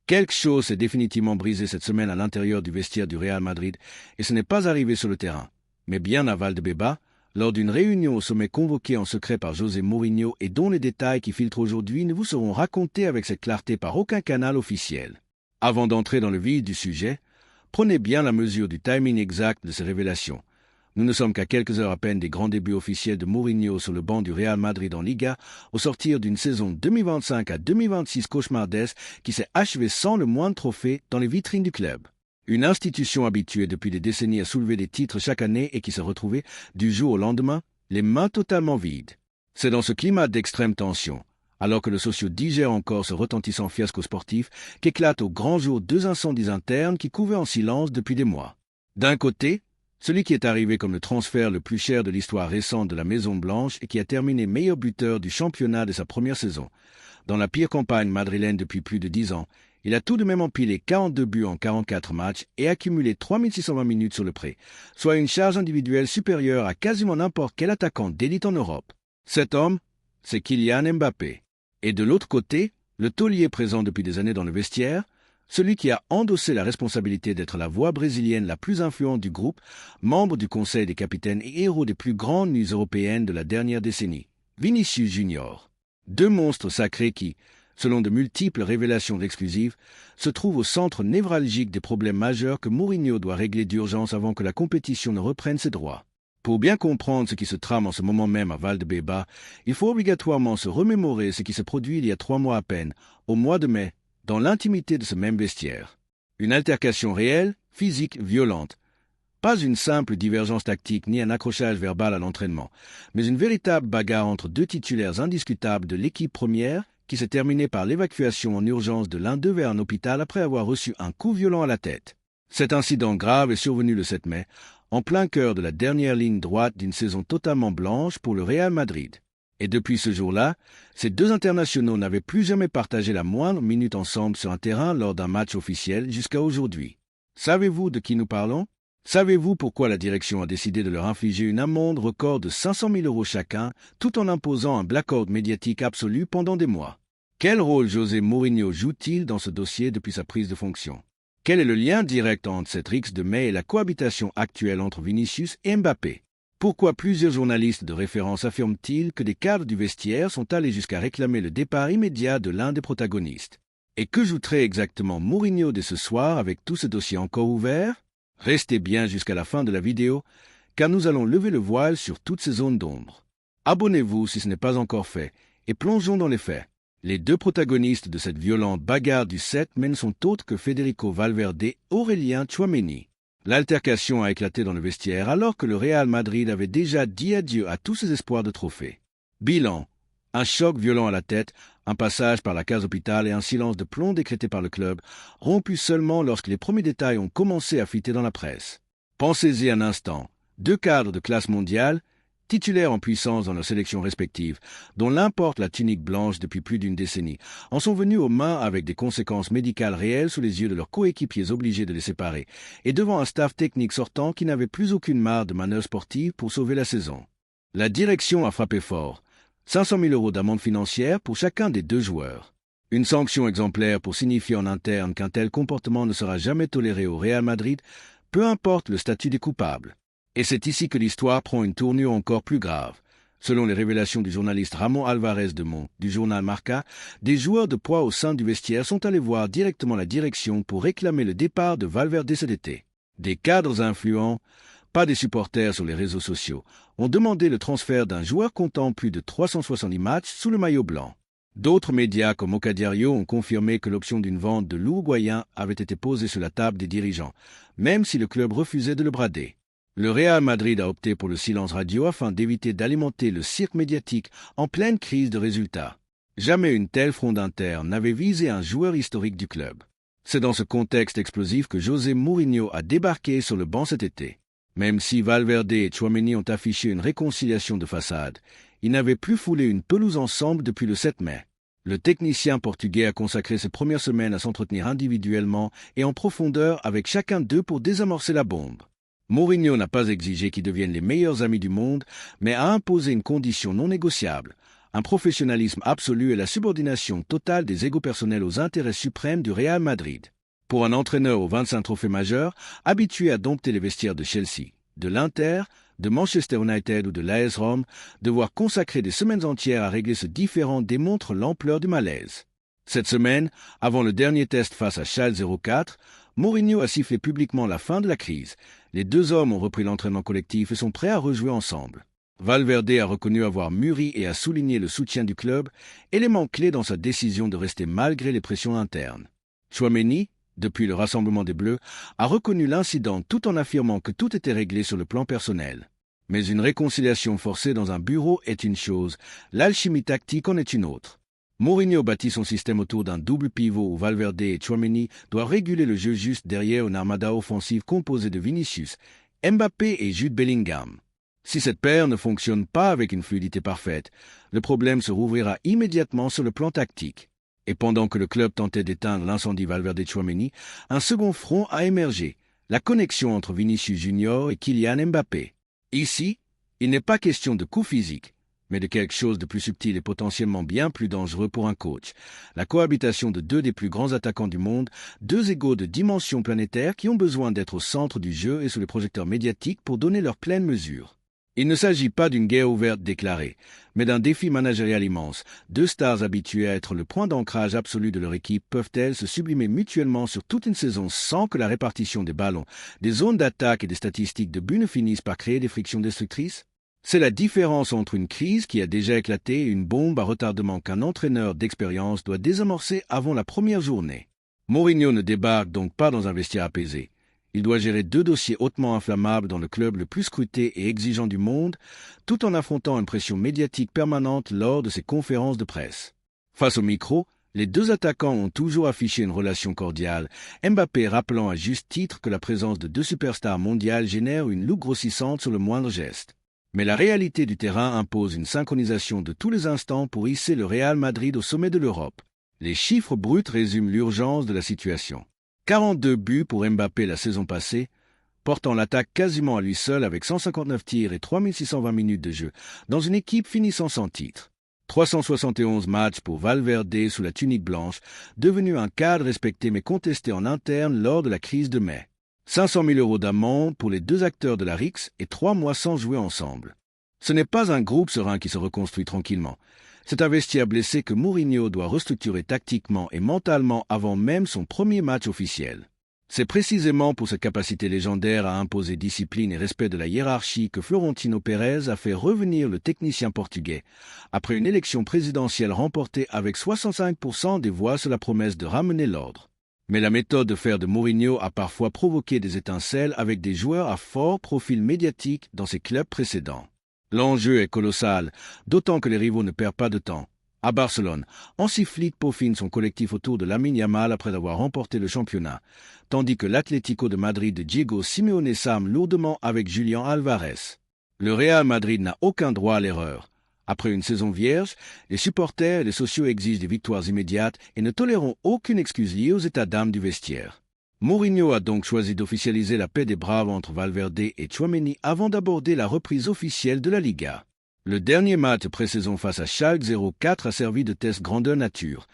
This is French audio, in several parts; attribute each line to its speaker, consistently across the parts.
Speaker 1: Quelque chose s'est définitivement brisé cette semaine à l'intérieur du vestiaire du Real Madrid, et ce n'est pas arrivé sur le terrain, mais bien à Valdebeba, lors d'une réunion au sommet convoquée en secret par José Mourinho et dont les détails qui filtrent aujourd'hui ne vous seront racontés avec cette clarté par aucun canal officiel. Avant d'entrer dans le vif du sujet, prenez bien la mesure du timing exact de ces révélations. Nous ne sommes qu'à quelques heures à peine des grands débuts officiels de Mourinho sur le banc du Real Madrid en Liga, au sortir d'une saison 2025 à 2026 cauchemardesque qui s'est achevée sans le moindre trophée dans les vitrines du club. Une institution habituée depuis des décennies à soulever des titres chaque année et qui se retrouvait, du jour au lendemain, les mains totalement vides. C'est dans ce climat d'extrême tension, alors que le socio digère encore ce retentissant fiasco sportif, qu'éclatent au grand jour deux incendies internes qui couvaient en silence depuis des mois. D'un côté, celui qui est arrivé comme le transfert le plus cher de l'histoire récente de la Maison-Blanche et qui a terminé meilleur buteur du championnat de sa première saison. Dans la pire campagne madrilène depuis plus de 10 ans, il a tout de même empilé 42 buts en 44 matchs et accumulé 3620 minutes sur le prêt, soit une charge individuelle supérieure à quasiment n'importe quel attaquant d'élite en Europe. Cet homme, c'est Kylian Mbappé. Et de l'autre côté, le taulier présent depuis des années dans le vestiaire, celui qui a endossé la responsabilité d'être la voix brésilienne la plus influente du groupe, membre du Conseil des capitaines et héros des plus grandes nuits européennes de la dernière décennie, Vinicius Junior. Deux monstres sacrés qui, selon de multiples révélations exclusives, se trouvent au centre névralgique des problèmes majeurs que Mourinho doit régler d'urgence avant que la compétition ne reprenne ses droits. Pour bien comprendre ce qui se trame en ce moment même à Valdebeba, il faut obligatoirement se remémorer ce qui se produit il y a 3 mois à peine, au mois de mai, dans l'intimité de ce même vestiaire. Une altercation réelle, physique, violente. Pas une simple divergence tactique ni un accrochage verbal à l'entraînement, mais une véritable bagarre entre deux titulaires indiscutables de l'équipe première qui s'est terminée par l'évacuation en urgence de l'un d'eux vers un hôpital après avoir reçu un coup violent à la tête. Cet incident grave est survenu le 7 mai, en plein cœur de la dernière ligne droite d'une saison totalement blanche pour le Real Madrid. Et depuis ce jour-là, ces deux internationaux n'avaient plus jamais partagé la moindre minute ensemble sur un terrain lors d'un match officiel jusqu'à aujourd'hui. Savez-vous de qui nous parlons? Savez-vous pourquoi la direction a décidé de leur infliger une amende record de 500 000 € chacun, tout en imposant un blackout médiatique absolu pendant des mois? Quel rôle José Mourinho joue-t-il dans ce dossier depuis sa prise de fonction? Quel est le lien direct entre cette rixe de mai et la cohabitation actuelle entre Vinicius et Mbappé? Pourquoi plusieurs journalistes de référence affirment-ils que des cadres du vestiaire sont allés jusqu'à réclamer le départ immédiat de l'un des protagonistes? Et que jouerait exactement Mourinho dès ce soir avec tout ce dossier encore ouvert? Restez bien jusqu'à la fin de la vidéo, car nous allons lever le voile sur toutes ces zones d'ombre. Abonnez-vous si ce n'est pas encore fait, et plongeons dans les faits. Les deux protagonistes de cette violente bagarre du 7 mai ne sont autres que Federico Valverde et Aurélien Tchouaméni. L'altercation a éclaté dans le vestiaire alors que le Real Madrid avait déjà dit adieu à tous ses espoirs de trophée. Bilan: un choc violent à la tête, un passage par la case hôpital et un silence de plomb décrété par le club, rompu seulement lorsque les premiers détails ont commencé à fuiter dans la presse. Pensez-y un instant. Deux cadres de classe mondiale, titulaires en puissance dans leurs sélections respectives, dont l'un porte la tunique blanche depuis plus d'une décennie, en sont venus aux mains avec des conséquences médicales réelles sous les yeux de leurs coéquipiers obligés de les séparer, et devant un staff technique sortant qui n'avait plus aucune marge de manœuvre sportive pour sauver la saison. La direction a frappé fort. 500 000 € d'amende financière pour chacun des deux joueurs. Une sanction exemplaire pour signifier en interne qu'un tel comportement ne sera jamais toléré au Real Madrid, peu importe le statut des coupables. Et c'est ici que l'histoire prend une tournure encore plus grave. Selon les révélations du journaliste Ramon Alvarez de Mon, du journal Marca, des joueurs de poids au sein du vestiaire sont allés voir directement la direction pour réclamer le départ de Valverde cet été. Des cadres influents, pas des supporters sur les réseaux sociaux, ont demandé le transfert d'un joueur comptant plus de 370 matchs sous le maillot blanc. D'autres médias comme Oca Diario ont confirmé que l'option d'une vente de l'Uruguayen avait été posée sur la table des dirigeants, même si le club refusait de le brader. Le Real Madrid a opté pour le silence radio afin d'éviter d'alimenter le cirque médiatique en pleine crise de résultats. Jamais une telle fronde interne n'avait visé un joueur historique du club. C'est dans ce contexte explosif que José Mourinho a débarqué sur le banc cet été. Même si Valverde et Tchouaméni ont affiché une réconciliation de façade, ils n'avaient plus foulé une pelouse ensemble depuis le 7 mai. Le technicien portugais a consacré ses premières semaines à s'entretenir individuellement et en profondeur avec chacun d'eux pour désamorcer la bombe. Mourinho n'a pas exigé qu'ils deviennent les meilleurs amis du monde, mais a imposé une condition non négociable, un professionnalisme absolu et la subordination totale des égos personnels aux intérêts suprêmes du Real Madrid. Pour un entraîneur aux 25 trophées majeurs, habitué à dompter les vestiaires de Chelsea, de l'Inter, de Manchester United ou de l'AS Rome, devoir consacrer des semaines entières à régler ce différend démontre l'ampleur du malaise. Cette semaine, avant le dernier test face à Schalke 04, Mourinho a sifflé publiquement la fin de la crise. Les deux hommes ont repris l'entraînement collectif et sont prêts à rejouer ensemble. Valverde a reconnu avoir mûri et a souligné le soutien du club, élément clé dans sa décision de rester malgré les pressions internes. Tchouaméni, depuis le rassemblement des Bleus, a reconnu l'incident tout en affirmant que tout était réglé sur le plan personnel. Mais une réconciliation forcée dans un bureau est une chose, l'alchimie tactique en est une autre. Mourinho bâtit son système autour d'un double pivot où Valverde et Tchouaméni doivent réguler le jeu juste derrière une armada offensive composée de Vinicius, Mbappé et Jude Bellingham. Si cette paire ne fonctionne pas avec une fluidité parfaite, le problème se rouvrira immédiatement sur le plan tactique. Et pendant que le club tentait d'éteindre l'incendie Valverde-Tchouaméni, un second front a émergé, la connexion entre Vinicius Junior et Kylian Mbappé. Ici, il n'est pas question de coup physique, mais de quelque chose de plus subtil et potentiellement bien plus dangereux pour un coach. La cohabitation de deux des plus grands attaquants du monde, deux égaux de dimension planétaire qui ont besoin d'être au centre du jeu et sous les projecteurs médiatiques pour donner leur pleine mesure. Il ne s'agit pas d'une guerre ouverte déclarée, mais d'un défi managérial immense. Deux stars habituées à être le point d'ancrage absolu de leur équipe peuvent-elles se sublimer mutuellement sur toute une saison sans que la répartition des ballons, des zones d'attaque et des statistiques de but ne finissent par créer des frictions destructrices? C'est la différence entre une crise qui a déjà éclaté et une bombe à retardement qu'un entraîneur d'expérience doit désamorcer avant la première journée. Mourinho ne débarque donc pas dans un vestiaire apaisé. Il doit gérer deux dossiers hautement inflammables dans le club le plus scruté et exigeant du monde, tout en affrontant une pression médiatique permanente lors de ses conférences de presse. Face au micro, les deux attaquants ont toujours affiché une relation cordiale, Mbappé rappelant à juste titre que la présence de deux superstars mondiales génère une loupe grossissante sur le moindre geste. Mais la réalité du terrain impose une synchronisation de tous les instants pour hisser le Real Madrid au sommet de l'Europe. Les chiffres bruts résument l'urgence de la situation. 42 buts pour Mbappé la saison passée, portant l'attaque quasiment à lui seul avec 159 tirs et 3620 minutes de jeu, dans une équipe finissant sans titre. 371 matchs pour Valverde sous la tunique blanche, devenu un cadre respecté mais contesté en interne lors de la crise de mai. 500 000 € d'amende pour les deux acteurs de la Rix et 3 mois sans jouer ensemble. Ce n'est pas un groupe serein qui se reconstruit tranquillement. C'est un vestiaire blessé que Mourinho doit restructurer tactiquement et mentalement avant même son premier match officiel. C'est précisément pour cette capacité légendaire à imposer discipline et respect de la hiérarchie que Florentino Pérez a fait revenir le technicien portugais, après une élection présidentielle remportée avec 65% des voix sur la promesse de ramener l'ordre. Mais la méthode de faire de Mourinho a parfois provoqué des étincelles avec des joueurs à fort profil médiatique dans ses clubs précédents. L'enjeu est colossal, d'autant que les rivaux ne perdent pas de temps. À Barcelone, Hansi Flick peaufine son collectif autour de Lamine Yamal après avoir remporté le championnat, tandis que l'Atlético de Madrid de Diego Simeone s'arme lourdement avec Julián Álvarez. Le Real Madrid n'a aucun droit à l'erreur. Après une saison vierge, les supporters et les sociaux exigent des victoires immédiates et ne toléreront aucune excuse liée aux états d'âme du vestiaire. Mourinho a donc choisi d'officialiser la paix des braves entre Valverde et Tchouaméni avant d'aborder la reprise officielle de la Liga. Le dernier match pré-saison face à Schalke 04 a servi de test grandeur nature.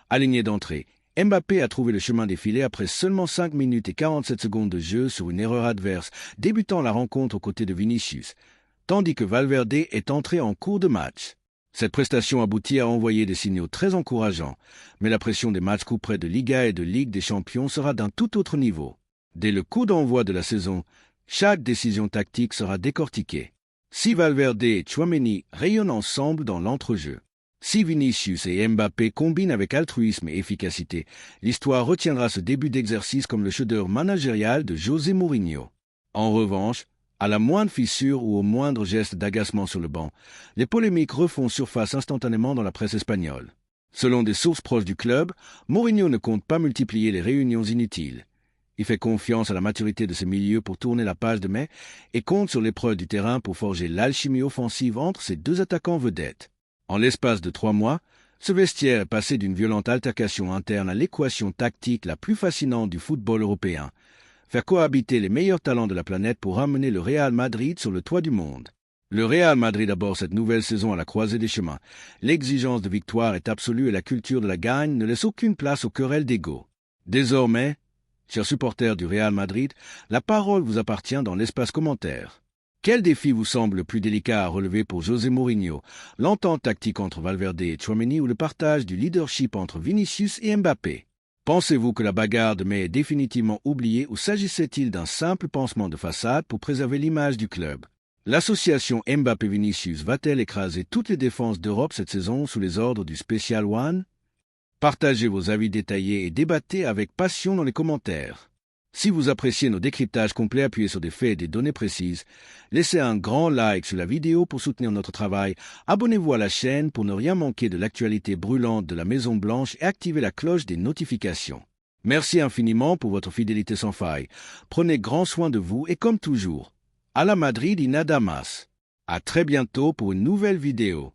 Speaker 1: Aligné d'entrée, Mbappé a trouvé le chemin des filets après seulement 5 minutes et 47 secondes de jeu sur une erreur adverse, débutant la rencontre aux côtés de Vinicius, tandis que Valverde est entré en cours de match. Cette prestation aboutit à envoyer des signaux très encourageants, mais la pression des matchs couperets de Liga et de Ligue des Champions sera d'un tout autre niveau. Dès le coup d'envoi de la saison, chaque décision tactique sera décortiquée. Si Valverde et Tchouaméni rayonnent ensemble dans l'entrejeu, si Vinicius et Mbappé combinent avec altruisme et efficacité, l'histoire retiendra ce début d'exercice comme le chef-d'œuvre managérial de José Mourinho. En revanche, à la moindre fissure ou au moindre geste d'agacement sur le banc, les polémiques refont surface instantanément dans la presse espagnole. Selon des sources proches du club, Mourinho ne compte pas multiplier les réunions inutiles. Il fait confiance à la maturité de ses milieux pour tourner la page de mai et compte sur l'épreuve du terrain pour forger l'alchimie offensive entre ses deux attaquants vedettes. En l'espace de 3 mois, ce vestiaire est passé d'une violente altercation interne à l'équation tactique la plus fascinante du football européen. Faire cohabiter les meilleurs talents de la planète pour ramener le Real Madrid sur le toit du monde. Le Real Madrid aborde cette nouvelle saison à la croisée des chemins. L'exigence de victoire est absolue et la culture de la gagne ne laisse aucune place aux querelles d'ego. Désormais, chers supporters du Real Madrid, la parole vous appartient dans l'espace commentaire. Quel défi vous semble le plus délicat à relever pour José Mourinho, l'entente tactique entre Valverde et Tchouaméni ou le partage du leadership entre Vinicius et Mbappé? Pensez-vous que la bagarre de mai est définitivement oubliée ou s'agissait-il d'un simple pansement de façade pour préserver l'image du club? L'association Mbappé-Vinicius va-t-elle écraser toutes les défenses d'Europe cette saison sous les ordres du Special One? Partagez vos avis détaillés et débattez avec passion dans les commentaires. Si vous appréciez nos décryptages complets appuyés sur des faits et des données précises, laissez un grand like sur la vidéo pour soutenir notre travail, abonnez-vous à la chaîne pour ne rien manquer de l'actualité brûlante de la Maison Blanche et activez la cloche des notifications. Merci infiniment pour votre fidélité sans faille. Prenez grand soin de vous et comme toujours, à la Madrid y nada más. À très bientôt pour une nouvelle vidéo.